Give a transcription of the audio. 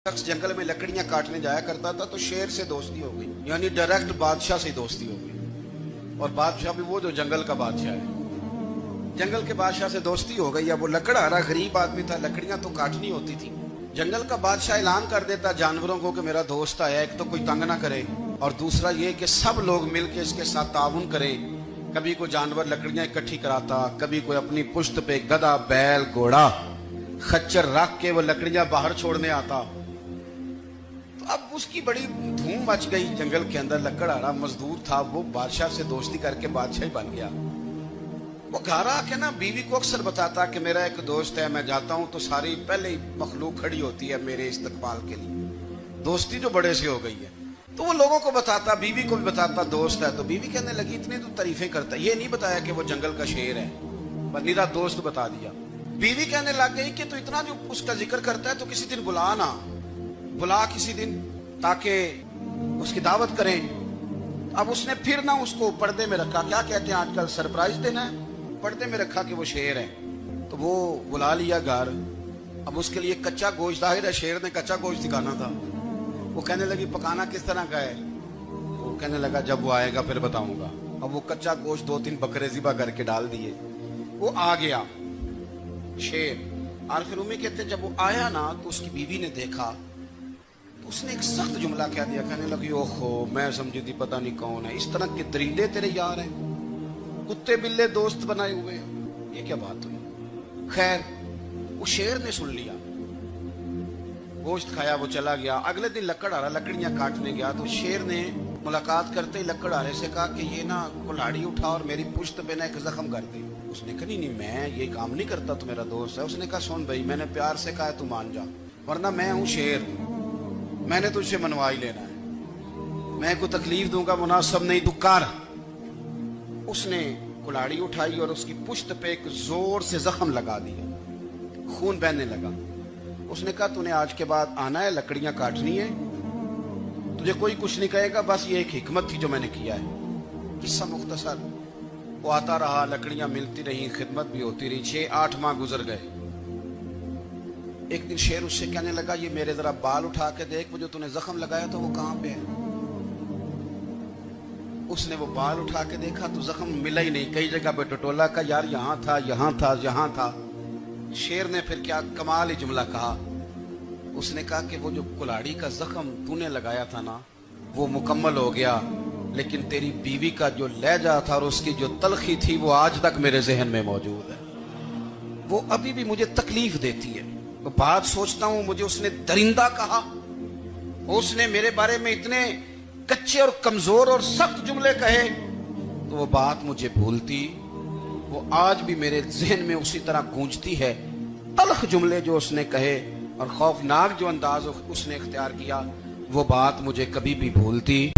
शख्स जंगल में लकड़ियां काटने जाया करता था तो शेर से दोस्ती हो गई, यानी डायरेक्ट बादशाह से दोस्ती हो गई। और बादशाह भी वो जो जंगल का बादशाह है, जंगल के बादशाह से दोस्ती हो गई। अब वो लकड़हारा गरीब आदमी था, लकड़ियां तो काटनी होती थी। जंगल का बादशाह ऐलान कर देता जानवरों को कि मेरा दोस्त आया, एक तो कोई तंग ना करे और दूसरा ये कि सब लोग मिलकर इसके साथ ताउन करें। कभी कोई जानवर लकड़ियां इकट्ठी कराता, कभी कोई अपनी पुश्त पे गधा, बैल, घोड़ा, खच्चर रख के वो लकड़ियां बाहर छोड़ने आता। तो अब उसकी बड़ी धूम मच गई जंगल के अंदर। लकड़हारा मजदूर था, वो बादशाह से दोस्ती करके बादशाह ही बन गया। वो घर आके ना बीवी को अक्सर बताता कि मेरा एक दोस्त है, मैं जाता हूं तो सारी पहले ही मखलूक खड़ी होती है मेरे इस्तकबाल के लिए। दोस्ती जो बड़े से हो गई है, तो वो लोगों को बताता, बीवी को भी बताता दोस्त है। तो बीवी कहने लगी इतनी तो तारीफें करता है, ये नहीं बताया कि वो जंगल का शेर है, पर निरा दोस्त बता दिया। बीवी कहने लग गई कि तू इतना जो उसका जिक्र करता है तो किसी दिन बुला ना, बुला किसी दिन ताकि उसकी दावत करें। अब उसने फिर ना उसको पर्दे में रखा, क्या कहते हैं आजकल सरप्राइज देना है, पर्दे में रखा कि वो शेर है। तो वो बुला लिया घर। अब उसके लिए कच्चा गोश्त, जाहिर है शेर ने कच्चा गोश्त दिखाना था। वो कहने लगी पकाना किस तरह का है? वो कहने लगा जब वो आएगा फिर बताऊंगा। अब वो कच्चा गोश्त 2-3 बकरे ज़िबा करके डाल दिए। वो आ गया शेर। और फिर उम्मी कहते जब वो आया ना तो उसकी बीवी ने देखा तो उसने एक सख्त जुमला कह दिया। कहने लगी ओहो, मैं समझी थी पता नहीं कौन है, इस तरह के दरिंदे तेरे यार हैं, कुत्ते बिल्ले दोस्त बनाए हुए हैं, ये क्या बात हुई? खैर वो शेर ने सुन लिया, गोश्त खाया, वो चला गया। अगले दिन लकड़हारा लकड़ियां काटने गया तो शेर ने मुलाकात करते ही लकड़हारे से कहा कि ये ना कुल्हाड़ी उठा और मेरी पुश्त पे ना एक जख्म कर दे। उसने कहा नहीं मैं ये काम नहीं करता, तो मेरा दोस्त है। उसने कहा सुन भाई, मैंने प्यार से कहा तू मान जा, वरना मैं हूं शेर, मैंने तुझसे मनवा ही लेना है, मैं को तकलीफ दूंगा मुनासिब नहीं, तू कर। उसने कुल्हाड़ी उठाई और उसकी पुश्त पे एक जोर से जख्म लगा दिया, खून बहने लगा। उसने कहा तूने आज के बाद आना है, लकड़ियां काटनी है, तुझे कोई कुछ नहीं कहेगा, बस ये एक हिकमत थी जो मैंने किया है। किस्सा मुख्तसर। वो आता रहा, लकड़ियां मिलती रही, खिदमत भी होती रही। 6-8 माह गुजर गए। एक दिन शेर उससे कहने लगा ये मेरे जरा बाल उठा के देख, वो जो तूने जख्म लगाया था वो कहां पे है? उसने वो बाल उठा के देखा तो जख्म मिला ही नहीं, कई जगह पे टटोला का, यार यहां था, यहां था, यहां था। शेर ने फिर क्या कमाल ही जुमला कहा। उसने कहा कि वो जो कुल्हाड़ी का जख्म तूने लगाया था ना वो मुकम्मल हो गया, लेकिन तेरी बीवी का जो लहजा था और उसकी जो तलखी थी वो आज तक मेरे जहन में मौजूद है, वो अभी भी मुझे तकलीफ देती है। तो बात सोचता हूं मुझे उसने दरिंदा कहा, उसने मेरे बारे में इतने कच्चे और कमजोर और सख्त जुमले कहे, तो वो बात मुझे भूलती, वो आज भी मेरे जहन में उसी तरह गूंजती है। तलख जुमले जो उसने कहे और खौफनाक जो अंदाज उसने इख्तियार किया, वो बात मुझे कभी भी भूलती